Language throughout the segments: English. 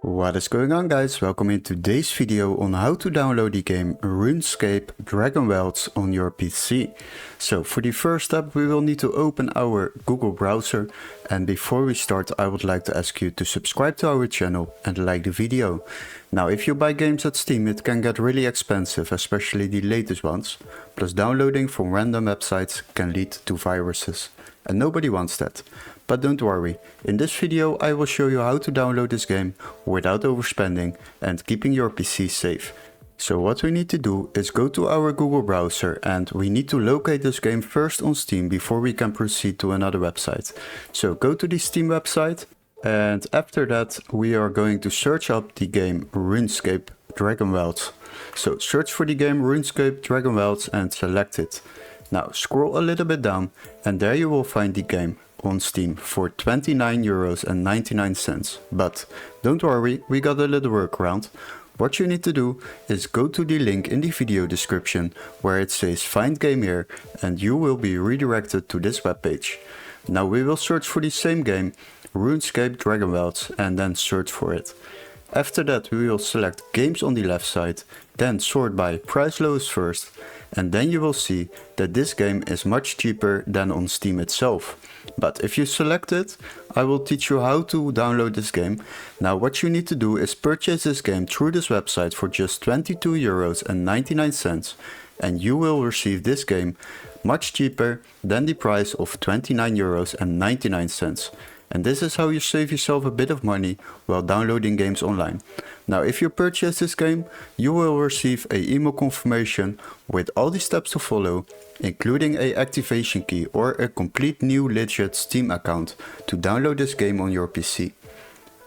What is going on, guys? Welcome in today's video on how to download the game RuneScape Dragonwilds on your PC. So for the first step we will need to open our Google browser, and before we start I would like to ask you to subscribe to our channel and like the video. Now if you buy games at Steam it can get really expensive, especially the latest ones, plus downloading from random websites can lead to viruses and nobody wants that. But don't worry, in this video I will show you how to download this game without overspending and keeping your PC safe. So what we need to do is go to our Google browser and we need to locate this game first on Steam before we can proceed to another website. So go to the Steam website, and after that we are going to search up the game RuneScape Dragonwilds. So search for the game RuneScape Dragonwilds and select it. Now scroll a little bit down and there you will find the game on Steam for €29.99. But don't worry, we got a little workaround. What you need to do is go to the link in the video description where it says find game here, and you will be redirected to this webpage. Now we will search for the same game, RuneScape Dragonwilds, and then search for it. After that we will select games on the left side, then sort by price lowest first, and then you will see that this game is much cheaper than on Steam itself. But if you select it, I will teach you how to download this game. Now what you need to do is purchase this game through this website for just €22.99, and you will receive this game much cheaper than the price of €29.99. And this is how you save yourself a bit of money while downloading games online. Now if you purchase this game, you will receive an email confirmation with all the steps to follow, including an activation key or a complete new legit Steam account to download this game on your PC.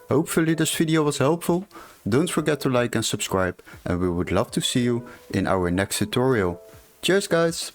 Hopefully this video was helpful. Don't forget to like and subscribe, and we would love to see you in our next tutorial. Cheers guys!